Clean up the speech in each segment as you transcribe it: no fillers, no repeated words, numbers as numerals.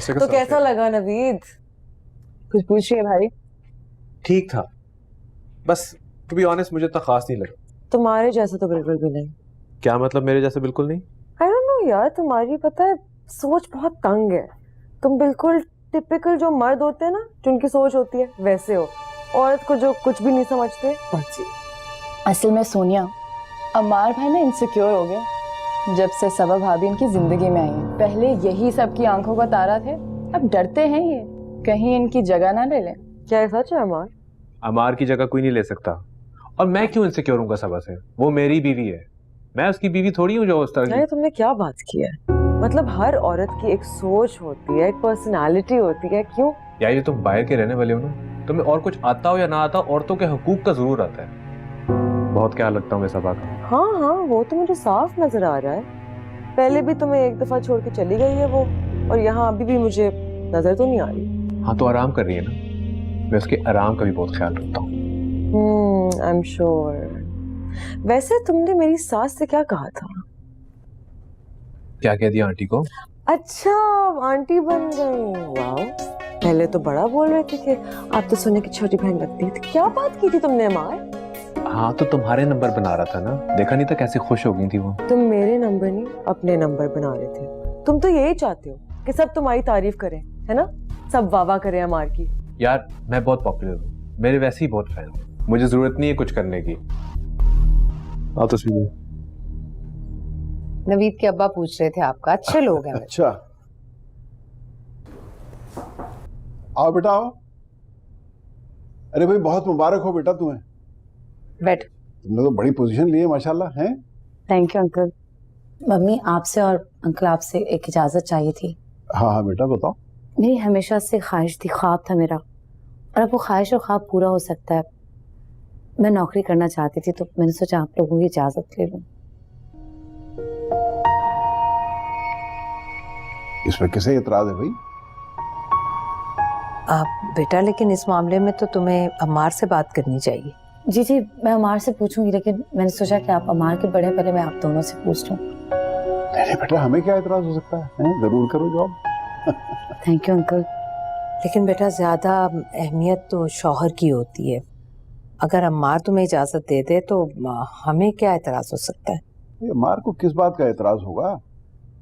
तो कैसा लगा नवीद? कुछ पूछिए भाई। ठीक था, बस टू बी ऑनेस्ट मुझे इतना खास नहीं लगा। तुम्हारे जैसा तो बिल्कुल भी नहीं। क्या मतलब मेरे जैसे बिल्कुल नहीं? आई डोंट नो यार, तुम्हारी पता है सोच बहुत तंग है। तुम बिल्कुल टिपिकल जो मर्द होते हैं ना, जिनकी सोच होती है वैसे हो। औरत को जो कुछ भी नहीं समझते। असल में सोनिया, अम्मार भाई ना इनसिक्योर हो गया जब से सबा भाभी इनकी जिंदगी में आई है। पहले यही सबकी आंखों का तारा थे, अब डरते हैं ये कहीं इनकी जगह ना ले लें। क्या ये सच है अमार? अमार की जगह कोई नहीं ले सकता। और मैं क्यों इनसिक्योर हूँ सबा से? वो मेरी बीवी है, मैं उसकी बीवी थोड़ी हूँ जो उस तरह की। तुमने क्या बात की है? मतलब हर औरत की एक सोच होती है, एक पर्सनालिटी होती है। क्यों यार ये तुम बाहर के रहने वाले हो ना, तुम्हें और कुछ आता हो या ना आता, औरतों के हकूक का जरूर आता है। बहुत ख्याल रखता हूँ मैं सबा का। हाँ, वो तो मुझे साफ नजर आ रहा है। पहले भी तुम्हें एक दफा छोड़ के चली गई है वो, और यहाँ अभी भी मुझे नजर तो नहीं आ रही। हाँ तो आराम कर रही है ना, मैं उसके आराम का भी बहुत ख्याल रखता हूँ। I am sure. वैसे तुमने मेरी सास से क्या कहा था? क्या कह दिया आंटी को? अच्छा, आंटी बन गई। वाह, पहले तो बड़ा बोल रहे थे कि आप तो सोने की छोटी बहन लगती है। क्या बात की थी तुमने अमार? हाँ तो तुम्हारे नंबर बना रहा था ना, देखा नहीं था कैसे खुश हो गई थी वो। तुम मेरे नंबर नहीं अपने नंबर बना रहे थे। तुम तो यही चाहते हो कि सब तुम्हारी तारीफ करें, है ना? सब वाह वाह करें अमार की। यार मैं बहुत पॉपुलर हूँ, मेरे वैसे ही बहुत फैन, मुझे जरूरत नहीं है कुछ करने की। आओ तो सही। नवीद के अब्बा पूछ रहे थे आपका, अच्छे लोग हैं। अच्छा, आओ बेटा आओ। अरे भाई बहुत मुबारक हो बेटा तुम्हें। बैठ। तुमने तो बड़ी पोजीशन ली है माशाल्लाह। हैं? Thank you uncle. मम्मी आपसे और अंकल आपसे एक इजाजत चाहिए थी। हाँ बेटा बताओ। मेरी हमेशा से ख्वाहिश थी, ख्वाब था मेरा, और अब वो ख्वाहिश और ख्वाब पूरा हो सकता है। मैं नौकरी करना चाहती थी, तो मैंने सोचा आप लोगों की इजाजत ले लूं। इसमें किसे इतराज है भाई? बेटा लेकिन इस मामले में तो तुम्हें अम्मार से बात करनी चाहिए। जी मैं अमार से पूछूंगी, लेकिन मैंने सोचा कि आप अमार के बड़े, पहले मैं आप दोनों से पूछ लूं। अरे बेटा हमें क्या इतराज हो सकता है? जरूर करो जॉब। Thank you uncle. लेकिन बेटा ज्यादा अहमियत तो शौहर की होती है। अगर अम्मार तुम्हें इजाजत दे दे तो हमें क्या एतराज हो सकता है? ये मार को किस बात का एतराज होगा?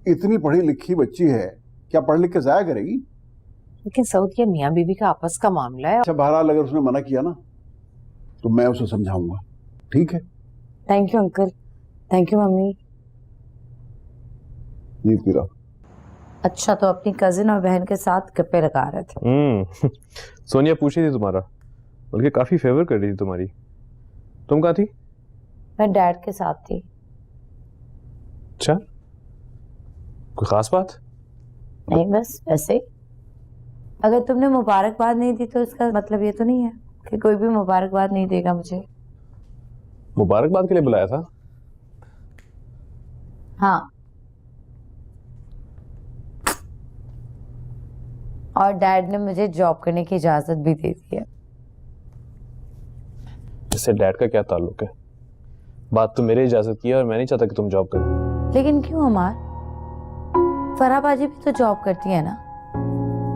इतनी पढ़ी लिखी बच्ची है, क्या पढ़ लिख के जाया करेगी? लेकिन सऊद ये मियाँ बीवी का आपस का मामला है। अच्छा बहरहाल अगर उसने मना किया ना तो मैं उसे समझाऊंगा, ठीक है? Thank you uncle. Thank you mummy. नींद पी रहा। अच्छा, तो अपनी कजिन और बहन के साथ गप्पे लगा रहे थे। सोनिया पूछी थी तुम्हारा, बल्कि काफी फेवर कर रही थी तुम्हारी। तुम कहाँ थी? मैं डैड के साथ थी। अच्छा, कोई खास बात? नहीं बस ऐसे ही। अगर तुमने मुबारकबाद नहीं दी तो इसका मतलब ये तो नहीं है कि कोई भी मुबारकबाद नहीं देगा मुझे। मुबारकबाद के लिए बुलाया था? हाँ, और डैड ने मुझे जॉब करने की इजाजत भी दे दी है। इससे डैड का क्या ताल्लुक है? बात तो मेरे इजाजत की है और मैं नहीं चाहता कि तुम जॉब करो। लेकिन क्यों अमार? फराह बाजी भी तो जॉब करती है ना,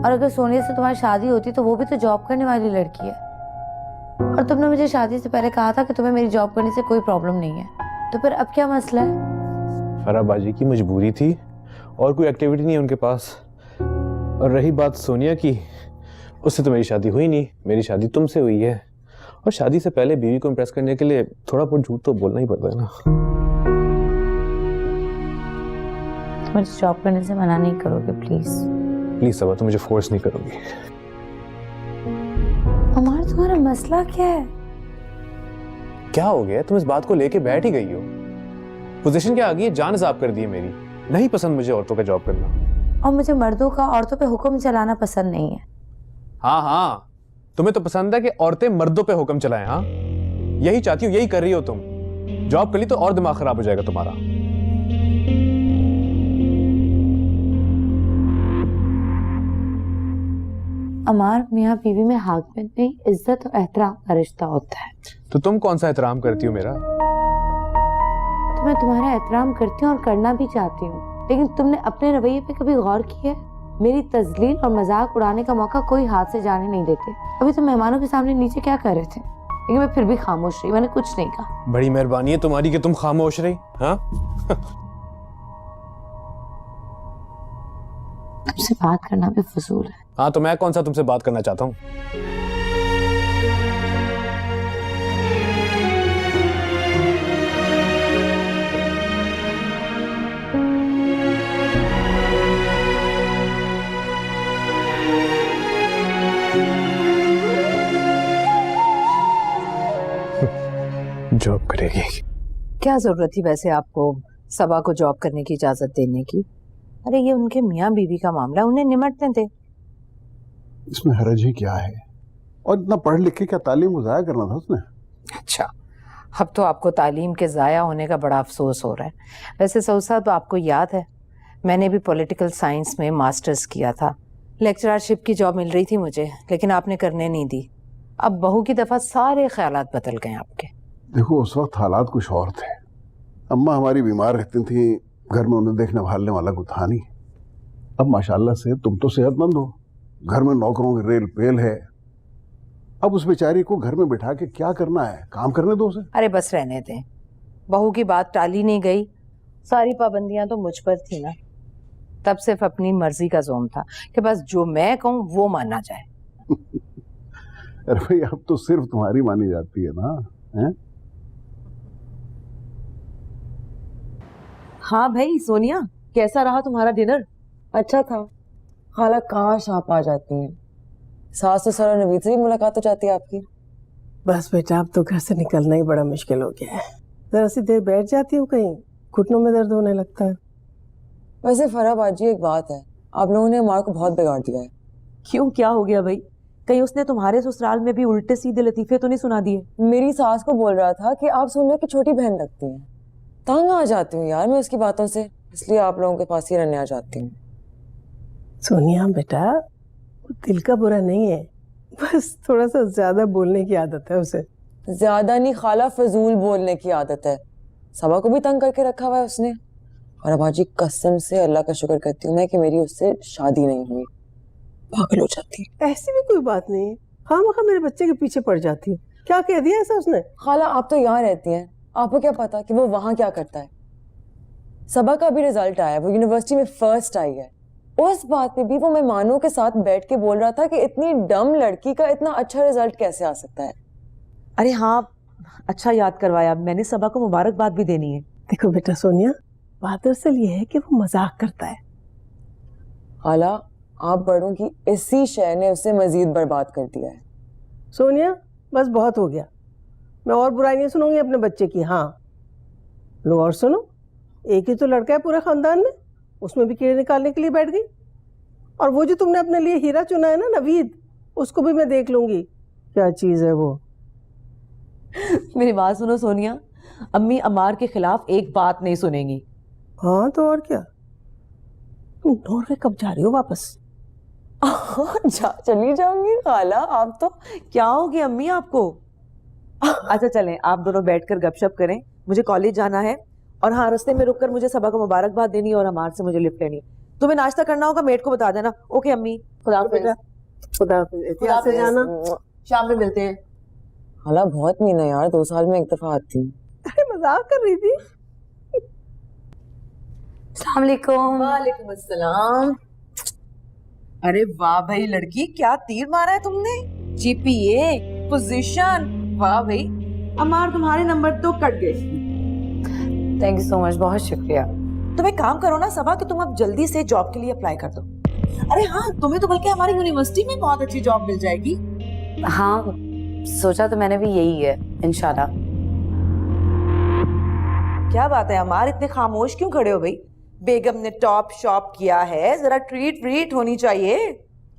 और अगर सोनिया से तुम्हारी शादी होती तो वो भी तो जॉब करने वाली लड़की है। और तुमने मुझे शादी से पहले कहा था कि तुम्हें मेरी जॉब करने से कोई प्रॉब्लम नहीं है, तो फिर अब क्या मसला है? फराह बाजी की मजबूरी थी और कोई एक्टिविटी नहीं है उनके पास। और रही बात सोनिया की, उससे तो मेरी शादी हुई नहीं, मेरी शादी तुमसे हुई है। और शादी से पहले बीवी को इम्प्रेस करने के लिए थोड़ा बहुत झूठ तो बोलना ही पड़ता है ना। मुझे जॉब करने से मना नहीं करोगे प्लीज? प्लीज सबा, तुम मुझे फोर्स नहीं करोगी। अमार तुम्हारा मसला क्या है? क्या हो गया? तुम इस बात को लेके बैठ ही गई हो। पोजीशन क्या आ गई है? जान साफ कर दी है मेरी। नहीं पसंद मुझे औरतों का जॉब करना, और मुझे मर्दों का औरतों पे हुक्म चलाना पसंद नहीं है। हाँ, तुम्हें तो पसंद है कि औरतें मर्दों पे हुक्म चलाएं। हाँ, यही चाहती हो, यही कर रही हो तुम। जॉब कर ली तो और दिमाग खराब हो जाएगा तुम्हारा। अमार, मियाँ बीवी में हाकमियत नहीं, इज्जत और एहतराम का रिश्ता होता है। तो तुम कौन सा एहतराम करती हो मेरा? तो मैं तुम्हारा एहतराम करती हूँ और करना भी चाहती हूँ, लेकिन तुमने अपने रवैये पे कभी गौर किया है? मेरी तजलील और मजाक उड़ाने का मौका कोई हाथ से जाने नहीं देते। अभी तो मेहमानों के सामने नीचे क्या कर रहे थे, लेकिन मैं फिर भी खामोश रही, मैंने कुछ नहीं कहा। बड़ी मेहरबानी है तुम्हारी कि तुम खामोश रही। हाँ तुमसे बात करना भी फजूल है। हाँ, तो मैं कौन सा तुमसे बात करना चाहता हूँ। जॉब करेगी। क्या जरूरत थी वैसे आपको सबा को जॉब करने की इजाजत देने की? अरे ये उनके मियाँ बीवी का मामला, उन्हें निमटने थे। इसमें हरज ही क्या है? और इतना पढ़ लिख के क्या तालीम को जाया करना था उसने? अच्छा, अब तो आपको तालीम के ज़ाया होने का बड़ा अफसोस हो रहा है। वैसे सऊद साहब, आपको याद है मैंने भी पॉलिटिकल साइंस में मास्टर्स किया था। लेक्चररशिप की जॉब मिल रही थी मुझे, लेकिन आपने करने नहीं दी। अब बहू की दफ़ा सारे ख्यालात बदल गए आपके। देखो, उस वक्त हालात कुछ और थे। अम्मा हमारी बीमार रहती थी, घर में उन्हें देखने भालने वाला कोई था नहीं। अब माशाल्लाह से तुम तो सेहतमंद हो, घर में नौकरों की रेल पेल है। अब उस बेचारी को घर में बिठा के क्या करना है? काम करने दो उसे। अरे बस रहने दें, बहू की बात टाली नहीं गई। सारी पाबंदियां तो मुझ पर थी ना। तब सिर्फ अपनी मर्जी का जोम था कि बस जो मैं कहूँ वो माना जाए। अरे भाई, अब तो सिर्फ तुम्हारी मानी जाती है ना, हैं? हाँ भाई सोनिया, कैसा रहा तुम्हारा डिनर? अच्छा था। खाला काश आप आ जाती हैं, सास ससुर और नवीद से भी मुलाकात हो जाती है आपकी। बस बेटा, अब तो घर से निकलना ही बड़ा मुश्किल हो गया है। जरा सी देर बैठ जाती हूँ कहीं, घुटनों में दर्द होने लगता है। वैसे फरा बाजी, एक बात है, आप लोगों ने अमार को बहुत बिगाड़ दिया है। क्यों, क्या हो गया भाई? कहीं उसने तुम्हारे ससुराल में भी उल्टे सीधे लतीफे तो नहीं सुना दिए? मेरी सास को बोल रहा था कि आप सोनिया की छोटी बहन लगती हैं। तंग आ जाती हूँ यार मैं उसकी बातों से, इसलिए आप लोगों के पास ही रहने आ जाती हूँ। सोनिया बेटा, वो दिल का बुरा नहीं है, बस थोड़ा सा ज्यादा बोलने की आदत है उसे। ज्यादा नहीं खाला, फजूल बोलने की आदत है। सबा को भी तंग करके रखा हुआ है उसने। और अबाजी, कसम से अल्लाह का शुक्र करती हूँ मैं कि मेरी उससे शादी नहीं हुई, पागल हो जाती। ऐसी भी कोई बात नहीं है, हाँ मखा मेरे बच्चे के पीछे पड़ जाती हूँ। क्या कह दिया ऐसा उसने? खाला, आप तो यहाँ रहती हैं, आपको क्या पता कि वो वहां क्या करता है। सबा का भी रिजल्ट आया, वो यूनिवर्सिटी में फर्स्ट आई है। उस बात पे भी वो मेहमानों के साथ बैठ के बोल रहा था कि इतनी डम लड़की का इतना अच्छा रिजल्ट कैसे आ सकता है। अरे हाँ, अच्छा याद करवाया, मैंने सबा को मुबारकबाद भी देनी है। देखो बेटा सोनिया, बात दरअसल ये है कि वो मजाक करता है। खाला, आप बड़ों की इसी शय ने उसे मजीद बर्बाद कर दिया है। सोनिया बस बहुत हो गया, मैं और बुराई नहीं सुनूंगी अपने बच्चे की। हाँ लो और सुनो, एक ही तो लड़का है पूरे खानदान में, उसमें भी कीड़े निकालने के लिए बैठ गई। और वो जो तुमने अपने लिए हीरा चुना है ना नवीद, उसको भी मैं देख लूंगी क्या चीज है वो। मेरी बात सुनो सोनिया, अम्मी अमार के खिलाफ एक बात नहीं सुनेंगी। हाँ तो और क्या, तुम नॉर्वे कब जा रही हो वापस? चली जाऊंगी खाला, आप तो। क्या हो गया अम्मी आपको? अच्छा चलें, आप दोनों बैठकर गपशप करें, मुझे कॉलेज जाना है। और हाँ, रास्ते में रुककर मुझे सबा को मुबारकबाद देनी है और अमार से मुझे लिफ्ट लेनी है। तुम्हें नाश्ता करना होगा, मेट को बता देना। ओके अम्मी, खुदा हाफिज। खुदा हाफिज, एहतियात से जाना, शाम में मिलते हैं। खाला बहुत मीना यार, 2 साल में एक दफा आती हूँ। अरे मजाक कर रही थी। अस्सलाम वालेकुम। वालेकुम अस्सलाम। अरे वाह भाई लड़की, क्या तीर मारा है तुमने। जीपीए, पोजीशन, वाह भाई। अमार, तुम्हारे नंबर तो कट गए। थैंक यू सो मच, बहुत शुक्रिया। तुम एक काम करो ना सबा, कि तुम अब जल्दी से जॉब के लिए अप्लाई कर दो। अरे हाँ, तुम्हें तो बल्कि हमारी यूनिवर्सिटी में बहुत अच्छी जॉब मिल जाएगी। हाँ, सोचा तो मैंने भी यही है, इंशाल्लाह। क्या बात है अमार, इतने खामोश क्यों खड़े हो भाई? बेगम ने टॉप शॉप किया है, जरा ट्रीट व्रीट होनी चाहिए।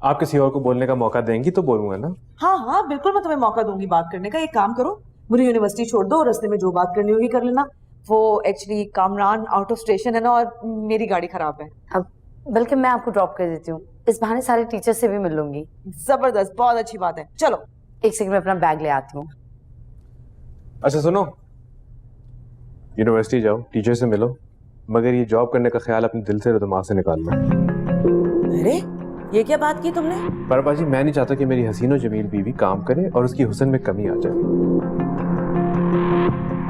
आप किसी और को बोलने का मौका देंगी तो बोलूंगा ना। हाँ हाँ बिल्कुल, मैं तुम्हें मौका दूंगी बात करने का। एक काम करो, मुझे यूनिवर्सिटी छोड़ दो, रास्ते में जो बात करनी होगी कर लेना। वो actually Kamran out of station है ना, और मेरी गाड़ी खराब है। अब बल्कि मैं आपको ड्रॉप कर देती हूँ, इस बहाने सारे टीचर से भी मिल लूंगी। जबरदस्त, बहुत अच्छी बात है। चलो एक सेकंड में अपना बैग ले आती हूँ। अच्छा सुनो, यूनिवर्सिटी जाओ, टीचर से मिलो, मगर ये जॉब करने का ख्याल अपने दिल से और दिमाग से निकाल लो। अरे ये क्या बात की तुमने? फराबा जी, मैं नहीं चाहता कि मेरी हसीनो जमील बीवी काम करे और उसकी हुस्न में कमी आ जाए।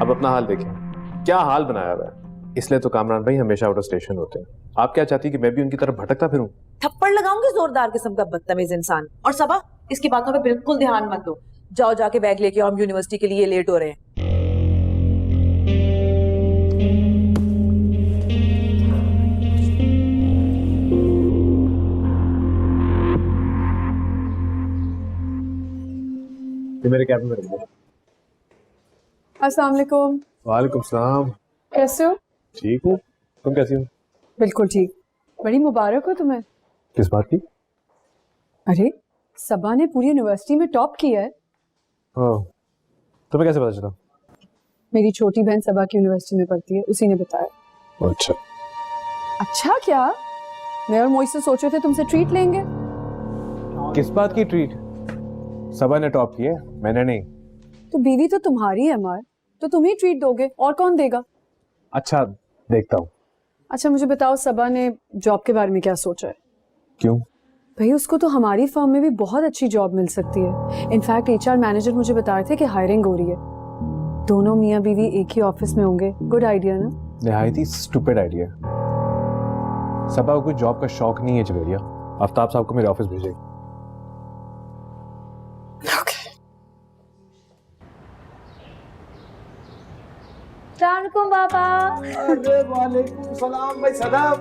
अब अपना हाल देखें, क्या हाल बनाया हुआ है। इसलिए तो कामरान भाई हमेशा आउट ऑफ स्टेशन होते हैं। आप क्या चाहती कि मैं भी उनकी तरफ भटकता फिरूं? थप्पड़ लगाऊंगी जोरदार किस्म का बदतमीज इंसान। और सबा, इसकी बातों पे बिल्कुल ध्यान मत दो। जाओ जाके बैग लेके आओ, हम यूनिवर्सिटी के लिए लेट हो रहे हैं। ये मेरे कैबिन में रख दो। अस्सलाम वालेकुम। वालेकुम सलाम। कैसे हो? ठीक हूँ, तुम कैसी हो? बिल्कुल ठीक। बड़ी मुबारक हो तुम्हें। किस बात की? अरे सबा ने पूरी यूनिवर्सिटी में टॉप किया है। हाँ, तुम्हें कैसे पता चला? मेरी छोटी बहन सबा की यूनिवर्सिटी में पढ़ती है, उसी ने बताया। अच्छा। अच्छा क्या? मैं और मोइस से सोच रहे थे तुमसे ट्रीट लेंगे। किस बात की ट्रीट? सबा ने टॉप किया, मैंने नहीं। तो बीवी तो तुम्हारी है अमार, तो तुम ही ट्रीट दोगे, और कौन देगा? अच्छा, देखता हूँ। अच्छा मुझे बताओ, सबा ने जॉब के बारे में क्या सोचा है? क्यों? भाई उसको तो हमारी फर्म में भी बहुत अच्छी जॉब मिल सकती है। इनफैक्ट HR मैनेजर मुझे बता रहे थे कि हायरिंग हो रही है। दोनों मियाँ बीवी एक ही ऑफिस में होंगे। गुड आइडिया ना? निहायत ही स्टूपिड आइडिया। सबा को कोई जॉब का शौक नहीं है जवेरिया। आफ्ताब साहब को मेरे ऑफिस भेजेगी। अस्सलामुअलैकुम पापा। अरे वालेकुम सलाम भाई सदाब।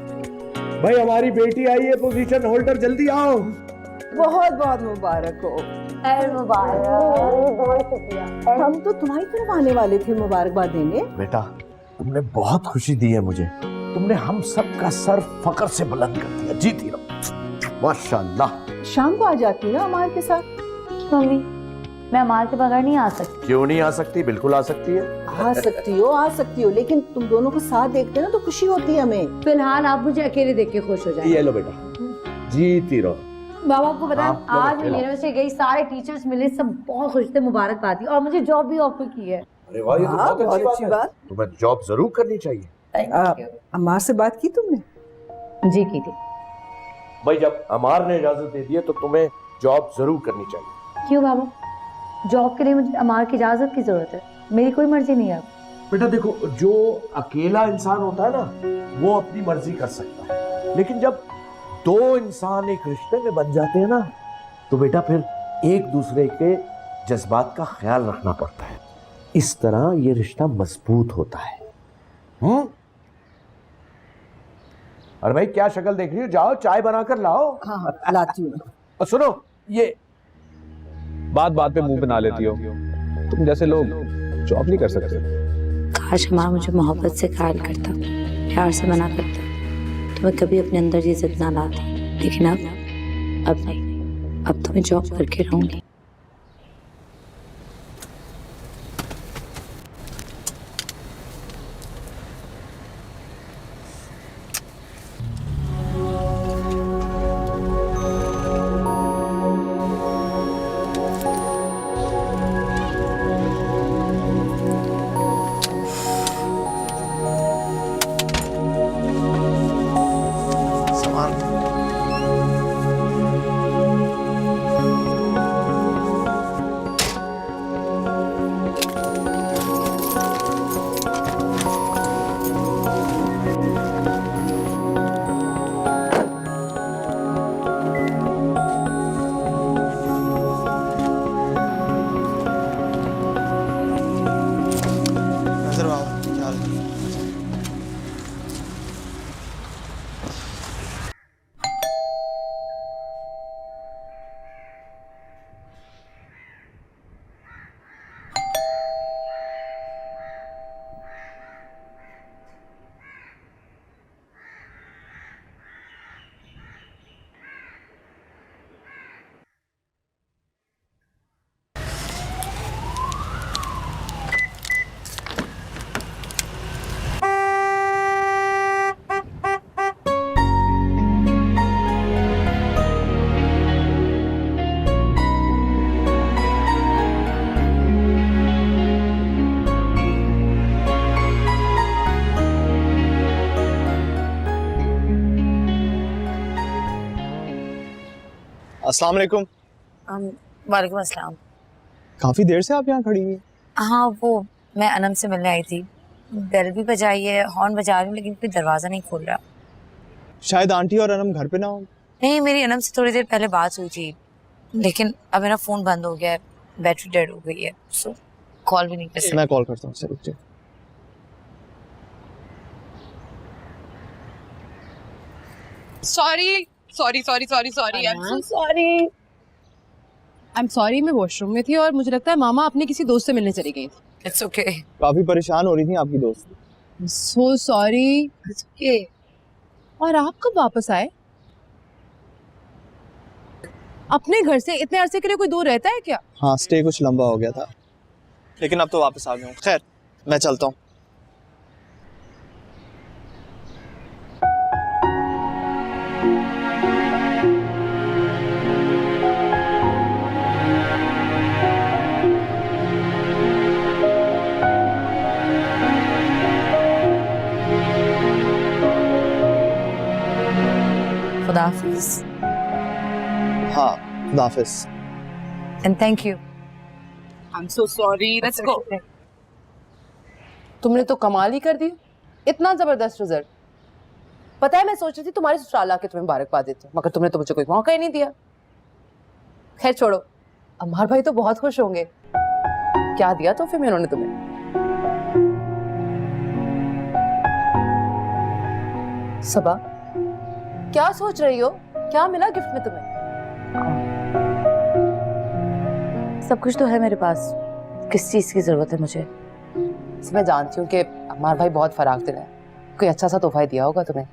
भाई हमारी बेटी आई है पोजीशन होल्डर, जल्दी आओ। बहुत बहुत मुबारक हो। हम तो तुम्हारी तरफ आने वाले थे मुबारकबाद देने। बेटा तुमने बहुत खुशी दी है मुझे। तुमने हम सब का सर फकर से बुलंद कर दिया। जीती रहो माशाल्लाह। शाम को आ जाती ना अमार के साथ। मम्मी मैं अमार के बगैर नहीं आ सकती। क्यों नहीं आ सकती? बिल्कुल आ सकती है। आ सकती हो लेकिन तुम दोनों को साथ देखते ना तो खुशी होती है हमें। फिलहाल आप मुझे अकेले देख के खुश हो जाए। ये लो बेटा, जीती रहो। बाबा आपको बताएं, आप लोग आज मैं खिलाओ। यूनिवर्सिटी गई, सारे टीचर्स मिले, सब बहुत खुश थे, मुबारकबाद दी और मुझे जॉब भी ऑफर की है। अरे वाह, ये तो हाँ, बहुत अच्छी बात है। तुम्हें जॉब जरूर करनी चाहिए। अमार से बात की तुमने? जी की थी। भाई जब अमार ने इजाजत दे दी है तो तुम्हें जॉब जरूर करनी चाहिए। क्यों बाबा? जॉब के लिए मुझे अमार की इजाजत की जरूरत है, मेरी कोई मर्जी नहीं है। बेटा देखो, जो अकेला इंसान होता है ना वो अपनी मर्जी कर सकता है, लेकिन जब दो इंसान एक रिश्ते में बन जाते हैं ना तो बेटा फिर एक दूसरे के जज्बात का ख्याल रखना पड़ता है। इस तरह ये रिश्ता मजबूत होता है। अरे भाई क्या शक्ल देख रही हो? जाओ चाय बनाकर लाओ। हाँ लाती हूँ। और सुनो, ये बात बात पे मुंह बना लेती हो। तुम जैसे लोग जॉब नहीं कर सकते। काश अमार मुझे मोहब्बत से कायल करता, प्यार से मना करता, तो मैं कभी अपने अंदर ये जिद ना लाती। लेकिन अब नहीं, अब तो मैं जॉब करके रहूंगी। अस्सलाम वालेकुम। वालेकुम अस्सलाम। काफी देर से आप यहाँ खड़ी हुई हैं। हाँ वो मैं अनम से मिलने आई थी, बेल भी बजाई है, हॉर्न बजा रही हूँ लेकिन कोई दरवाज़ा नहीं खोल रहा। शायद आंटी और अनम घर पे ना हो। नहीं, मेरी अनम से थोड़ी देर पहले बात हुई थी लेकिन अब मेरा फ़ोन बंद हो गया है, बैटरी डेड हो गई है, सो कॉल भी नहीं कर सकती। मैं कॉल करता हूँ, रुक जाओ। Sorry sorry sorry sorry sorry I am so sorry. I am sorry, मैं वॉशरूम में थी और मुझे लगता है मामा अपने किसी दोस्त से मिलने चली गई थी। It's okay. काफी परेशान हो रही थी आपकी दोस्त। So sorry. It's okay. और आप कब वापस आए? अपने घर से इतने अरसे के लिए कोई दूर रहता है क्या? हाँ, स्टे कुछ लंबा हो गया था, लेकिन अब तो वापस आ गया हूँ। खैर, मैं चलता हूँ। खुदा हाफिज़। हाँ, खुदा हाफिज़। And thank you. I am so sorry, let's go. तुमने तो कमाल ही कर दी, इतना जबरदस्त रिजल्ट। पता है मैं सोच रही थी तुम्हारे ससुराल आके तुम्हें मुबारकबाद देती हूँ, मगर तुमने तो मुझे कोई मौका ही नहीं दिया। खैर छोड़ो, अम्मार भाई तो बहुत खुश होंगे। क्या दिया तोहफे में उन्होंने तुम्हें? सबा, क्या सोच रही हो? क्या मिला गिफ्ट में तुम्हें? सब कुछ तो है मेरे पास, किस चीज़ की ज़रूरत है मुझे? मैं जानती हूँ कि अम्मार भाई बहुत फराक दिल है, कोई अच्छा सा तोहफा दिया होगा तुम्हें।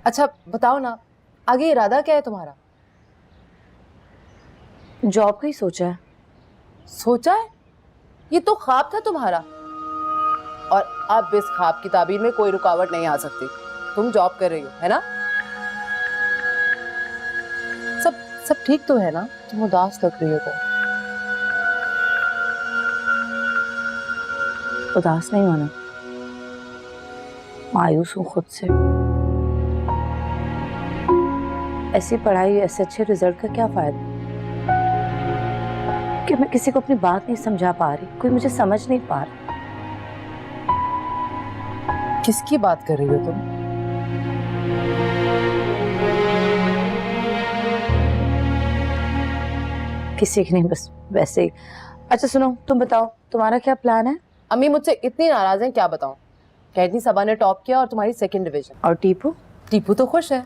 अच्छा बताओ ना, आगे इरादा क्या है तुम्हारा? जॉब का ही सोचा है। सोचा है? ये तो ख्वाब था तुम्हारा, और अब इस ख्वाब की ताबीर में कोई रुकावट नहीं आ सकती। तुम जॉब कर रही हो, है ना? सब ठीक तो है ना? तुम उदास लग रही हो तो। उदास नहीं होना, मायूस हूँ खुद से। ऐसी पढ़ाई, ऐसे अच्छे रिजल्ट का क्या फायदा कि मैं किसी को अपनी बात नहीं समझा पा रही, कोई मुझे समझ नहीं पा रहा। किसकी बात कर रही हो तुम? किसी की नहीं, बस वैसे ही। अच्छा सुनो, तुम बताओ तुम्हारा क्या प्लान है? अम्मी मुझसे इतनी नाराज हैं, क्या बताऊं। कहती सबा ने टॉप किया और तुम्हारी सेकंड डिवीजन। और टीपू? टीपू तो खुश है,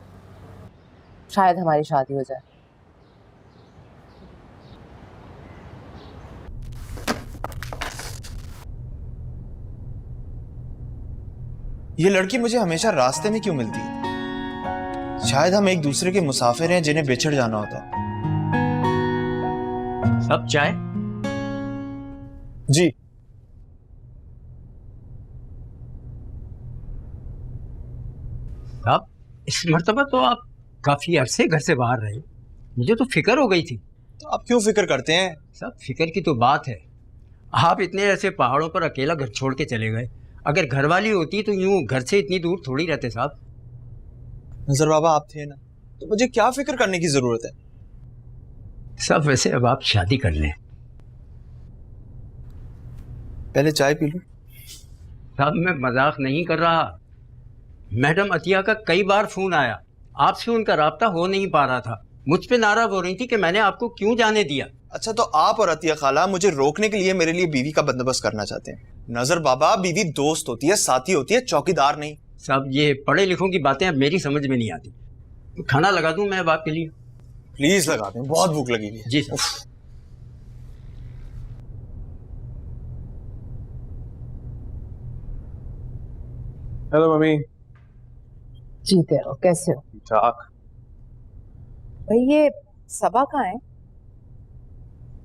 शायद हमारी शादी हो जाए। ये लड़की मुझे हमेशा रास्ते में क्यों मिलती है? शायद हम एक दूसरे के मुसाफिर हैं जिन्हें बिछड़ जाना होता। सब चाय? जी। अब इस मर्तबा तो आप काफी अरसे घर से बाहर रहे, मुझे तो फिक्र हो गई थी। तो आप क्यों फिक्र करते हैं? सब फिक्र की तो बात है, आप इतने ऐसे पहाड़ों पर अकेला घर छोड़ के चले गए। अगर घरवाली होती तो यूं घर से इतनी दूर थोड़ी रहते साहब। नजर बाबा आप थे ना, तो मुझे क्या फिक्र करने की जरूरत है? सब वैसे अब आप शादी कर लें। पहले चाय पी लो। साहब मैं मजाक नहीं कर रहा, मैडम अतिया का कई बार फोन आया, आपसे उनका राब्ता हो नहीं पा रहा था, मुझ पे नाराज हो रही थी कि मैंने आपको क्यों जाने दिया। अच्छा, तो आप और अतिया खाला मुझे रोकने के लिए मेरे लिए बीवी का बंदोबस्त करना चाहते हैं। नजर बाबा, बीवी दोस्त होती है, साथी होती है, चौकीदार नहीं। साहब ये पढ़े लिखों की बातें अब मेरी समझ में नहीं आती। खाना लगा दूं मैं अब आपके लिए? प्लीज लगा दें, बहुत भूख लगी है। जी सर। Hello mummy. जीते रहो, कैसे हो? ठीक। भाई ये सबा कहाँ है?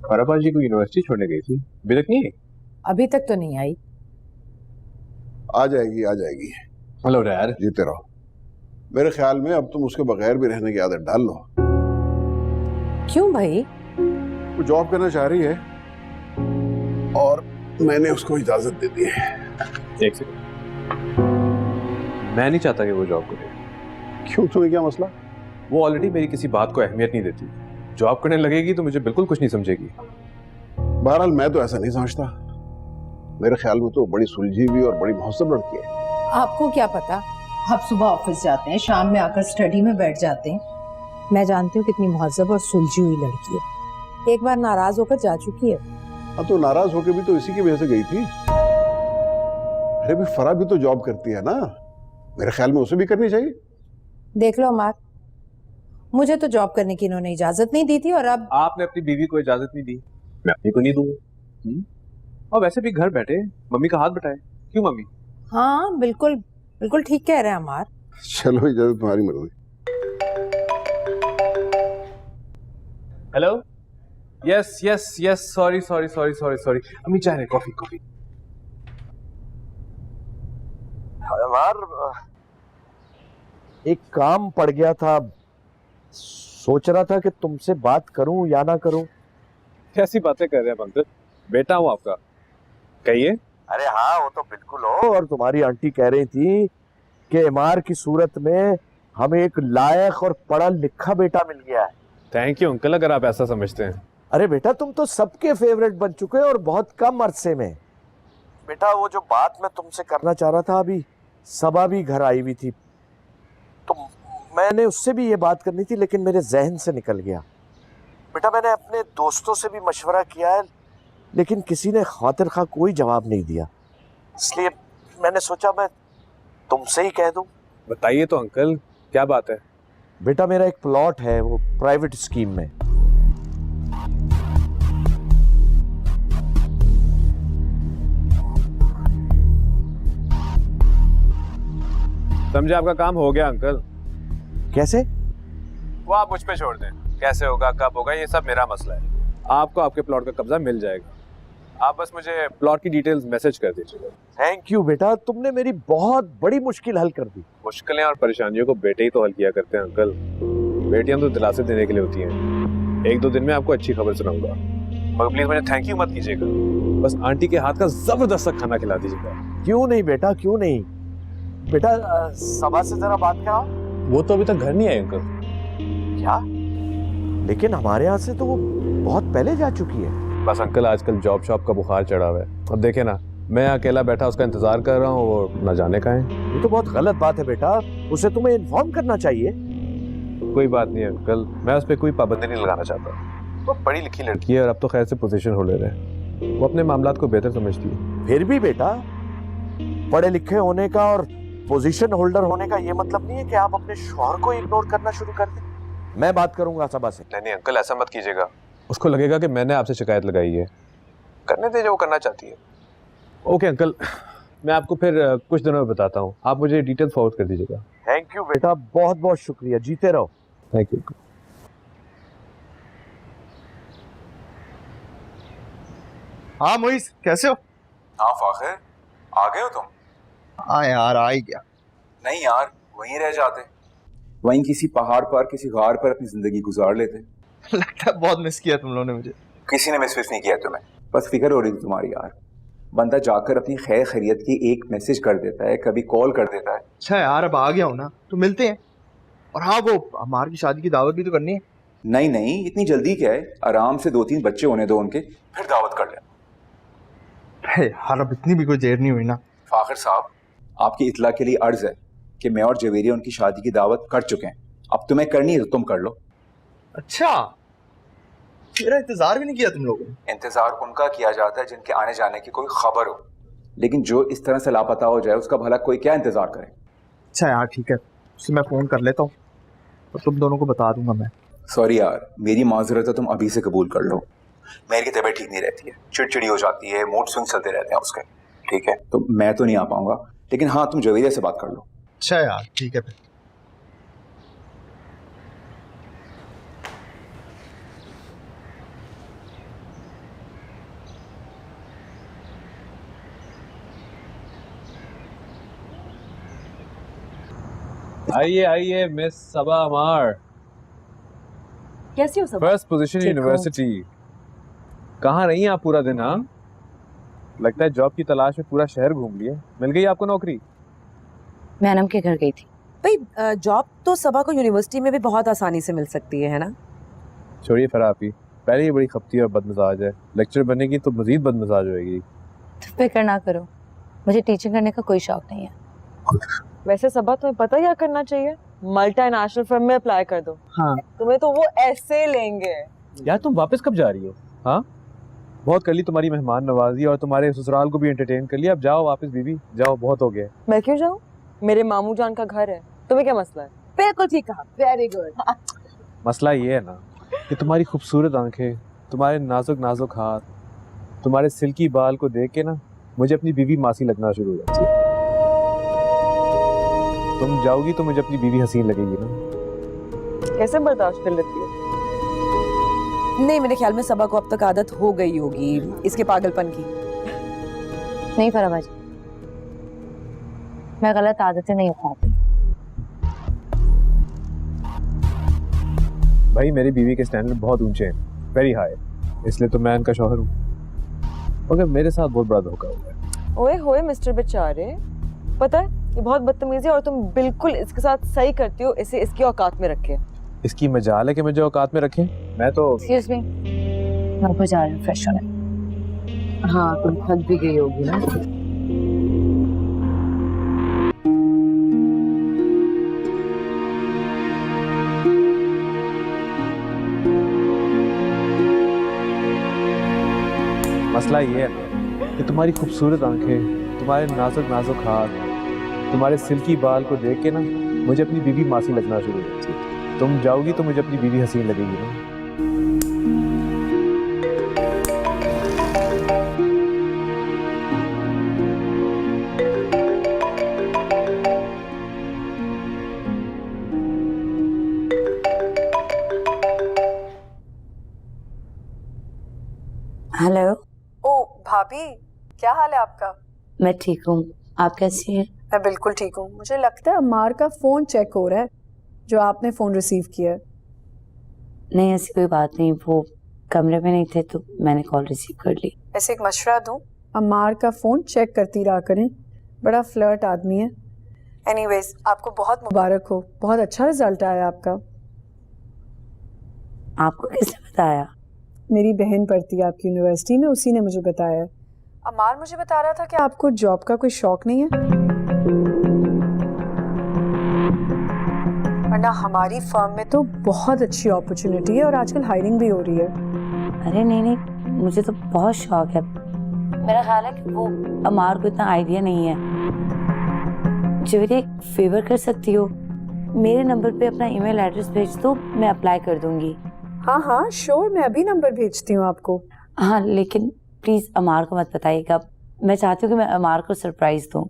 फराबा जी को यूनिवर्सिटी छोड़ने गई थी, अभी तक नहीं आई? अभी तक तो नहीं आई। आ जाएगी आ जाएगी। हेलो यार। जीते रहो। मेरे ख्याल में अब तुम उसके बगैर भी रहने की आदत डाल लो। क्यों भाई? वो जॉब करना चाह रही है और मैंने उसको इजाजत दे दी है। एक सेकंड, मैं नहीं चाहता कि वो जॉब करे। क्यों, तुम्हें क्या मसला? वो ऑलरेडी मेरी किसी बात को अहमियत नहीं देती, जॉब करने लगेगी तो मुझे बिल्कुल कुछ नहीं समझेगी। बहरहाल मैं तो ऐसा नहीं समझता, मेरे ख्याल में तो बड़ी सुलझी हुई और बड़ी मुहस्सब लड़की है। आपको क्या पता, आप सुबह ऑफिस जाते हैं, शाम में आकर स्टडी में बैठ जाते हैं। मैं जानती हूँ कितनी मुहज्जब और सुलझी हुई लड़की है। एक बार नाराज होकर जा चुकी है। हाँ तो नाराज होकर भी तो इसी की वजह से गई थी। अरे भी फरा भी तो जॉब करती है ना, मेरे ख्याल में उसे भी करनी चाहिए। देख लो अमार, मुझे तो जॉब करने की इन्होंने इजाजत नहीं दी थी और अब आपने अपनी बीवी को इजाजत नहीं दी, मैं अपनी को नहीं दूंगा। और वैसे भी घर बैठे मम्मी का हाथ बटाए, क्यों मम्मी? हाँ बिल्कुल बिल्कुल ठीक कह रहे हैं अमार। चलो इजाजत तुम्हारी मर्जी। Hello, yes yes yes, sorry sorry sorry sorry sorry, अम्मी चाह रहे कॉफी कॉफी। यार एक काम पड़ गया था, सोच रहा था कि तुमसे बात करूं या ना करूं। कैसी बातें कर रहे हैं पंकज, बेटा हूं आपका, कहिए। अरे हाँ वो तो बिल्कुल हो, और तुम्हारी आंटी कह रही थी कि इमार की सूरत में हमें एक लायक और पढ़ा लिखा बेटा मिल गया है। थैंक यू अंकल, अगर आप ऐसा समझते हैं। अरे बेटा तुम तो सबके फेवरेट बन चुके हो और बहुत कम अरसे में। बेटा वो जो बात मैं तुमसे करना चाह रहा था, अभी सबा भी घर आई हुई थी तो मैंने उससे भी ये बात करनी थी, लेकिन मेरे जहन से निकल गया। बेटा मैंने अपने दोस्तों से भी मशवरा किया है, लेकिन किसी ने खातिर खा कोई जवाब नहीं दिया, इसलिए मैंने सोचा मैं तुमसे ही कह दूं। बताइए तो अंकल, क्या बात है? बेटा मेरा एक प्लॉट है, वो प्राइवेट स्कीम में। समझे, आपका काम हो गया अंकल। कैसे? वो आप मुझ पे छोड़ दें, कैसे होगा कब होगा ये सब मेरा मसला है। आपको आपके प्लॉट का कब्जा मिल जाएगा, आप बस मुझे प्लॉट की डिटेल्स मैसेज कर दीजिएगा। थैंक यू बेटा, तुमने मेरी बहुत बड़ी मुश्किल हल कर दी। मुश्किलें और परेशानियों को बेटे ही तो हल किया करते हैं अंकल, बेटियां तो दिलासे देने के लिए होती हैं। एक दो दिन में आपको अच्छी खबर सुनाऊंगा, मगर प्लीज मुझे थैंक यू मत कीजिएगा, बस आंटी के हाथ का जबरदस्त सा खाना खिला दीजिएगा। क्यों नहीं बेटा, क्यों नहीं। बेटा सबा से जरा बात कराओ। वो तो अभी तक घर नहीं आए अंकल। क्या? लेकिन हमारे यहाँ से तो वो बहुत पहले जा चुकी है। बस अंकल आजकल जॉब शॉप का बुखार चढ़ा हुआ है, अब देखे ना, मैं अकेला बैठा उसका इंतजार कर रहा हूँ, वो न जाने का है। ये तो बहुत गलत बात है बेटा, उसे तुम्हें इन्फॉर्म करना चाहिए। कोई बात नहीं अंकल, मैं उस पर कोई पाबंदी नहीं लगाना चाहता। वो पढ़ी लिखी लड़की है और अब तो खैर से पोजीशन होल्डर है, वो अपने मामलात को बेहतर समझती है। फिर भी बेटा, पढ़े लिखे होने का और पोजीशन होल्डर होने का ये मतलब नहीं है कि आप अपने शौहर को इग्नोर करना शुरू कर दें। मैं बात करूंगा सबा से। नहीं अंकल, ऐसा मत कीजिएगा, उसको लगेगा कि मैंने आपसे शिकायत लगाई है। करने दे जो वो करना चाहती है। ओके अंकल, मैं आपको फिर कुछ दिनों में बताता हूँ, आप मुझे डिटेल्स फॉरवर्ड कर दीजिएगा। थैंक यू बेटा, बहुत बहुत शुक्रिया, जीते रहो। Thank you. हाँ मोइस, कैसे हो? हाँ फाखिर, आ गए हो तुम? हाँ यार, आ ही गया। नहीं यार, वहीं रह जाते, वहीं किसी पहाड़ पर किसी गार पर अपनी जिंदगी गुजार लेते। लगता है बहुत मिस किया तुम लोगों ने मुझे। किसी ने मिस नहीं किया तुम्हें, बस फिक्र हो रही थी तुम्हारी यार। बंदा जाकर अपनी खैर खैरियत की एक मैसेज कर देता है, कभी कॉल कर देता है। अच्छा यार, अब आ गया हूँ ना, तो मिलते हैं। और हाँ, वो हमारी शादी की दावत भी तो करनी है। नहीं नहीं, इतनी जल्दी क्या है, आराम से 2-3 बच्चे होने दो उनके, फिर दावत कर लेना। यार अब इतनी भी कोई देर नहीं हुई ना। फाखिर साहब, आपकी इतला के लिए अर्ज है कि मैं और जवेरिया उनकी शादी की दावत कर चुके हैं, अब तुम्हें करनी है तो तुम कर लो। अच्छा, मेरा इंतजार भी नहीं किया तुम लोगों ने? इंतजार उनका किया जाता है जिनके आने जाने की कोई खबर हो, लेकिन जो इस तरह से लापता हो जाए उसका भला कोई क्या इंतजार करे। अच्छा यार ठीक है, उससे मैं फोन कर लेता हूँ और तुम दोनों को बता दूंगा मैं। सॉरी यार, मेरी माजरत है, तुम अभी से कबूल कर लो। मेरी की तबीयत ठीक नहीं रहती है, चिड़चिड़ी हो जाती है, मूड स्विंग चलते रहते हैं उसके। ठीक है, तो मैं तो नहीं आ पाऊंगा, लेकिन हाँ तुम जवेरिया से बात कर लो। अच्छा यार ठीक है फिर। आइए आइए मिस सबा अमार। कैसी हो सब? First position university. कहाँ रही हैं आप पूरा दिन? हाँ, लगता है जॉब की तलाश में पूरा शहर घूम लिए। मिल गई आपको नौकरी? मैनम के घर गई थी। भाई जॉब तो सबा को यूनिवर्सिटी में भी बहुत आसानी से मिल सकती है ना? छोड़िए फरापी, पहले ही बड़ी खपती और बदमिजाज है, लेक्चर बनेगी तो मजीद बदमिजाज होएगी। तो फिक्र ना करो, मुझे टीचिंग करने का कोई शौक नहीं है। वैसे सबा तुम्हें पता क्या करना चाहिए, मल्टीनेशनल फर्म में अप्लाई कर दो। हाँ तुम्हें तो वो ऐसे लेंगे। यार तुम वापस कब जा रही हो? हाँ बहुत कर ली तुम्हारी मेहमान नवाजी और तुम्हारे ससुराल को भी एंटरटेन कर लिया, अब जाओ वापस बीवी, जाओ, बहुत हो गया। मैं क्यों जाऊँ? मेरे मामू जान का घर है, तुम्हें क्या मसला है? बिल्कुल ठीक कहा, वेरी गुड। मसला ये है ना कि तुम्हारी खूबसूरत आंखें, तुम्हारे नाजुक नाजुक हाथ, तुम्हारे सिल्की बाल को देख के ना मुझे अपनी बीवी मासी लगना शुरू हो जाती है। तुम जाओगी तो मुझे अपनी बीवी हसीन लगेगी ना। कैसे बर्दाश्त कर लेती है? नहीं, मेरे ख्याल में सबा को अब तक आदत हो गई होगी इसके पागलपन की। नहीं फरा बाजी, मैं गलत आदतें नहीं उठाती। भाई मेरी बीवी के स्टैंडर्ड बहुत ऊंचे हैं, वेरी हाई, इसलिए तो मैं इनका शौहर हूँ, मगर मेरे साथ बहुत बड़ा धोखा हुआ है। ओए होए मिस्टर बेचारे, पता है ये बहुत बदतमीजी है और तुम बिल्कुल इसके साथ सही करती हो, इसे इसकी औकात में रखे। इसकी मजाल है कि मुझे औकात में रखें? मैं तो एक्सक्यूज मी, मैं ऊपर जा रही हूँ फ्रेश होने। हाँ, तुम थक भी गई होगी ना। मसला ये है ना कि तुम्हारी खूबसूरत आंखें, तुम्हारे नाजुक नाजुक हाथ, तुम्हारे सिल्की बाल को देख के ना मुझे अपनी बीवी मासी लगना शुरू हो जाती है। तुम जाओगी तो मुझे अपनी बीवी हसीन लगेगी ना। हेलो। ओ भाभी, क्या हाल है आपका? मैं ठीक हूँ, आप कैसी हैं? मैं बिल्कुल ठीक हूँ। मुझे लगता है अम्मार का फोन चेक हो रहा है, जो आपने फोन रिसीव किया है। नहीं ऐसी कोई बात नहीं, वो कमरे में नहीं थे तो मैंने कॉल रिसीव कर ली। ऐसे एक मशवरा दूं, अम्मार का फोन चेक करती रहा करें, बड़ा फ्लर्ट आदमी है। एनीवेज, आपको बहुत मुबारक हो, बहुत अच्छा रिजल्ट आया आपका। आपको किसने बताया? मेरी बहन पढ़ती है आपकी यूनिवर्सिटी में, उसी ने मुझे बताया। अम्मार मुझे बता रहा था कि आपको जॉब का कोई शौक नहीं है, वरना हमारी फर्म में तो बहुत अच्छी अपॉर्चुनिटी है और आजकल हायरिंग भी हो रही है। अरे नहीं नहीं, मुझे तो बहुत शौक है। मेरा ख्याल है कि वो अमार को इतना आइडिया नहीं है। मुझे एक फेवर कर सकती हो, मेरे नंबर पे अपना ईमेल एड्रेस भेज दो, मैं अप्लाई कर दूंगी। हाँ हाँ श्योर, मैं अभी नंबर भेजती हूँ आपको। हाँ लेकिन प्लीज अमार को मत बताइएगा, मैं चाहती हूँ कि मैं अमार को सरप्राइज दूँ।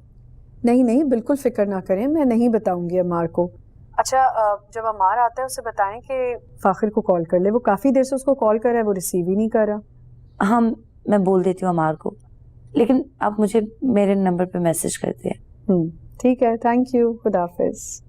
नहीं नहीं, बिल्कुल फिक्र ना करें, मैं नहीं बताऊंगी अमार को। अच्छा, जब अमार आता है उसे बताएं कि फाखिर को कॉल कर ले, वो काफी देर से उसको कॉल कर रहा है, वो रिसीव ही नहीं कर रहा। हाँ मैं बोल देती हूँ अमार को, लेकिन आप मुझे मेरे नंबर पे मैसेज करते हैं। ठीक है, थैंक यू, खुदा हाफिज।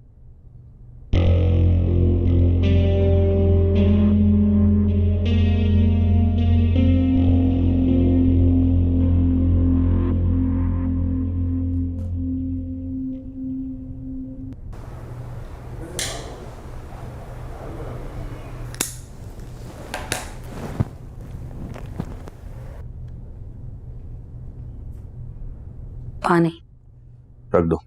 पानी रख दो।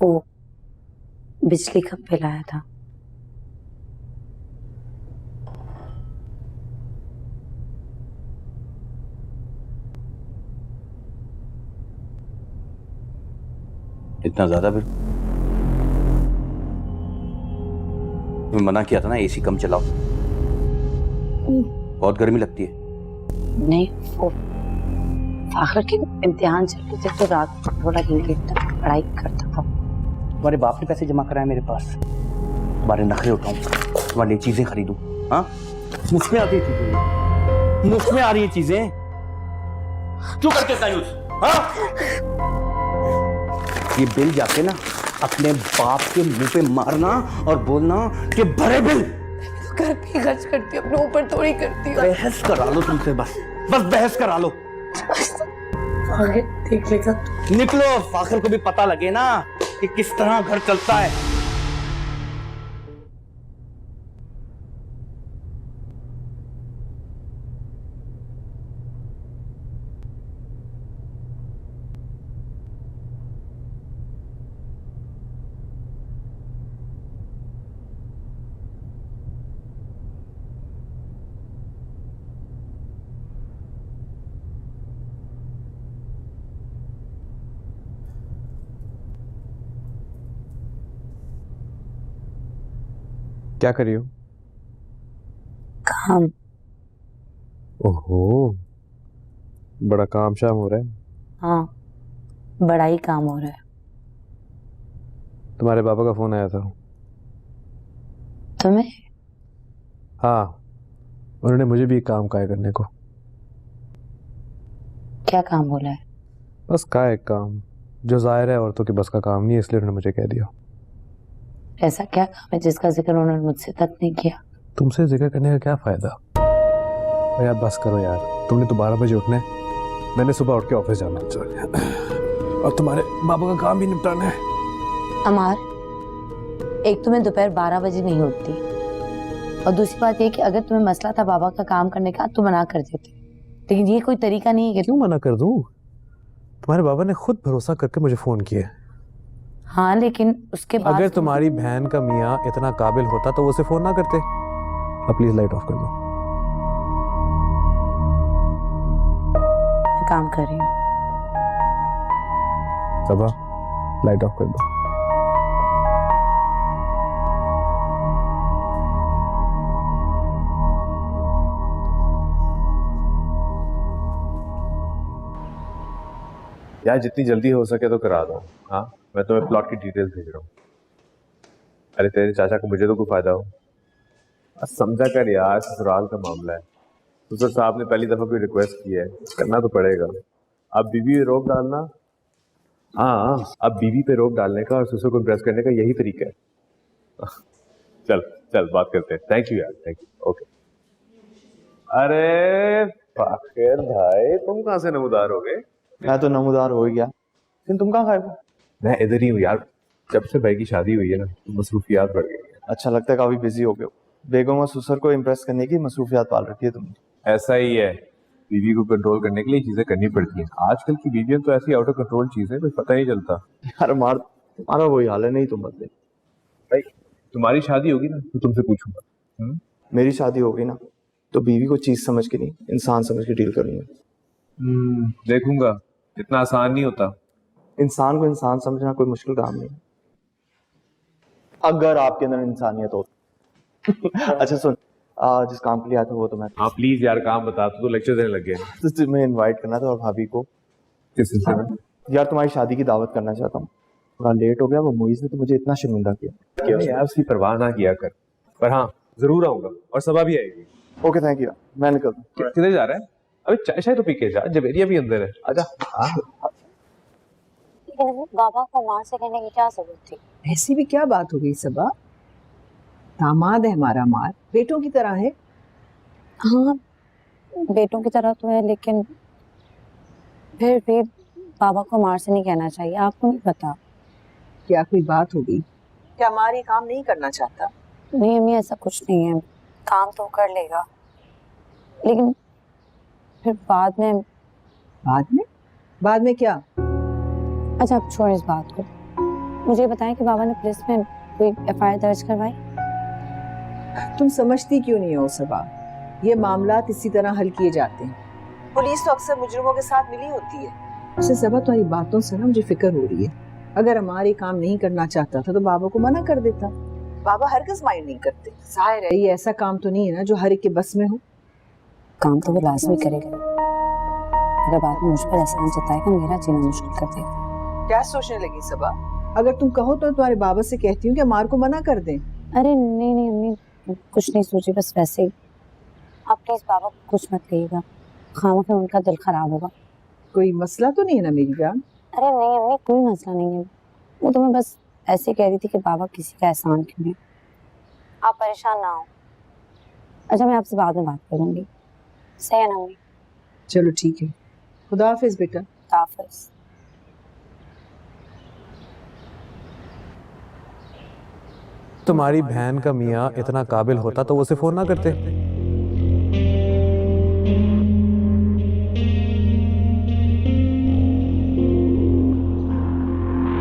ओ बिजली का बिल आया था। इतना ज्यादा बिल? तुम्हें मना किया था ना एसी कम चलाओ, बहुत गर्मी लगती है। नहीं वो फाखिर के इम्तिहान चल रहे थे तो रात थोड़ा लेट तक पढ़ाई करता था। तुम्हारे बाप ने पैसे जमा कराए मेरे पास, तुम्हारे नखरे उठाऊं, तुम्हारे लिए चीजें खरीदूं? हाँ, मुफ्त में आती है चीजें, मुफ्त में आ रही है चीजें। क्यों करते तायूस? हाँ, ये बिल जाके ना अपने बाप के मुंह पे मारना और बोलना कि भरे बिल। घर पे खर्च करती हूँ, अपने ऊपर थोड़ी करती हूँ। बहस करा लो तुमसे, बस बहस करा लो। आगे देख लेगा। निकलो, फाखिर को भी पता लगे ना कि किस तरह घर चलता है। क्या कर रही हो? काम। ओहो, बड़ा काम शाम हो रहा है। हाँ, बड़ा ही काम हो रहा है। तुम्हारे पापा का फोन आया था। तुम्हें? हाँ, उन्होंने मुझे भी एक काम कहा है करने को। क्या काम बोला है? बस कहा है एक काम जो जाहिर है औरतों के बस का काम नहीं है, इसलिए उन्होंने मुझे कह दिया। ऐसा क्या काम है जिसका जिक्र उन्होंने मुझसे तक नहीं किया? तुमसे जिक्र करने का क्या फायदा? यार बस करो यार, तुमने तो 12 बजे उठना है, मैंने सुबह उठ के ऑफिस जाना है और तुम्हारे बाबा का काम भी निपटाना है। अमार, एक तो मैं दोपहर 12 बजे नहीं उठती, और दूसरी बात ये कि अगर तुम्हें मसला था बाबा का काम करने का तो मना कर देते, लेकिन ये कोई तरीका नहीं है कि क्यों मना कर दूं? तुम्हारे बाबा ने खुद भरोसा करके मुझे फोन किया। हाँ, लेकिन उसके बाद अगर तुम्हारी बहन का मियाँ इतना काबिल होता तो वो उसे फोन ना करते। अब प्लीज लाइट ऑफ कर दो। मैं काम कर रही हूँ। सबा, लाइट ऑफ कर दो। यार जितनी जल्दी हो सके तो करा दो। हाँ, मैं तुम्हें प्लॉट की डिटेल्स भेज रहा हूँ। अरे तेरे चाचा को मुझे तो कोई फायदा हो। समझा कर यार, ससुराल का मामला है। ससुर साहब ने पहली दफा कोई रिक्वेस्ट की है, करना तो पड़ेगा। अब बीवी पे रोक डालना, हाँ अब बीवी पे रोक डालने का और ससुर को इम्प्रेस करने का यही तरीका है। चल चल बात करते हैं। थैंक यू यार, थैंक यू। ओके। अरे फाखिर भाई, तुम कहाँ से नमूदार हो गए? मैं तो नमूदार हो गया, लेकिन तुम कहाँ गायब हो? मैं इधर ही हूँ यार, जब से भाई की शादी हुई है ना तो मसरूफियात बढ़ गई है। अच्छा लगता है काफी बिजी हो गए हो। बेगम और ससुर को इम्प्रेस करने की मसरूफियात पाल रखी है तुमने। ऐसा ही है, बीवी को कंट्रोल करने के लिए चीजें करनी पड़ती हैं। आजकल की बीवियां तो ऐसी आउट ऑफ कंट्रोल चीजें, कुछ पता नहीं चलता। यार मार, तुम्हारा वही हाल है, नहीं तुम बदले। भाई तुम्हारी शादी होगी ना तो तुमसे पूछूंगा। मेरी शादी होगी ना तो बीवी को चीज समझ के नहीं, इंसान समझ के डील करूंगा। देखूंगा, इतना आसान नहीं होता। इंसान को इंसान समझना कोई मुश्किल काम नहीं, अगर आपके अंदर इंसानियत हो। अच्छा सुन, जिस काम के लिए आया था वो तो मैं। हाँ प्लीज यार, काम बता। तो लेक्चर देने लग गए। तो तुम्हें इनवाइट करना था और भाभी को। किस सिलसिले में? यार तुम्हारी शादी की दावत करना चाहता हूँ। थोड़ा लेट हो गया, वो मुइज ने तो मुझे इतना शर्मिंदा किया। यार उसकी परवाह ना किया कर, पर हाँ जरूर आऊंगा और सबा भी आएगी। ओके थैंक यू, मैं निकलता हूँ। किधर जा रहा है? अबे चाय शाय तो पी के जा, जवेरिया भी अंदर है, आजा। बाबा को मार से कहने की क्या जरूरत थी? ऐसी भी क्या बात हो गई सबा? दामाद है हमारा, मार बेटों की तरह है। हाँ, बेटों की तरह तो है, लेकिन फिर भी बाबा को मार से नहीं कहना चाहिए। आपको नहीं पता? क्या कोई बात हो गई? क्या मार ये काम नहीं करना चाहता? नहीं अम्मी, ऐसा कुछ नहीं है, काम तो कर लेगा, लेकिन फिर बाद में। बाद में क्या? अच्छा आप छोड़ इस बात को, मुझे बताएं कि बाबा ने पुलिस में कोई FIR दर्ज करवाई? तुम समझती क्यों नहीं हो सबा? ये मामला इसी तरह हल किए जाते हैं। पुलिस तो अक्सर मुजरिमों के साथ मिली होती है। उससे सबा तुम्हारी बातों से ना मुझे फिक्र हो रही है। अगर हमारे काम नहीं करना चाहता था तो बाबा को मना कर देता। बाबा हरगिज़ माइंड नहीं करते। जाहिर है ये ऐसा काम तो नहीं है ना जो हर एक के बस में हो। काम तो वो लाजमी करेगा, अगर बाद में मुझ पर एहसान जताएगा मेरा जीना मुश्किल कर देगा। क्या सोचने लगी सबा? अगर तुम कहो तो तुम्हारे बाबा से कहती हूँ कि मार को मना कर दें। अरे नहीं नहीं अम्मी, कुछ नहीं सोची, बस वैसे ही। आप प्लीज बाबा को कुछ मत कहिएगा, खामखा उनका दिल खराब होगा। कोई मसला तो नहीं है ना मेरी जान? अरे नहीं अम्मी, कोई मसला नहीं है, वो तो मैं बस ऐसे कह रही थी कि बाबा किसी का एहसान क्यों है। आप परेशान ना हो। अच्छा मैं आपसे बाद में बात करूंगी, सही है ना अम्मी? चलो ठीक है, खुदा हाफिज बेटा। खुदा हाफिज। तुम्हारी बहन का मियाँ इतना काबिल होता तो वो उसे फोन ना करते।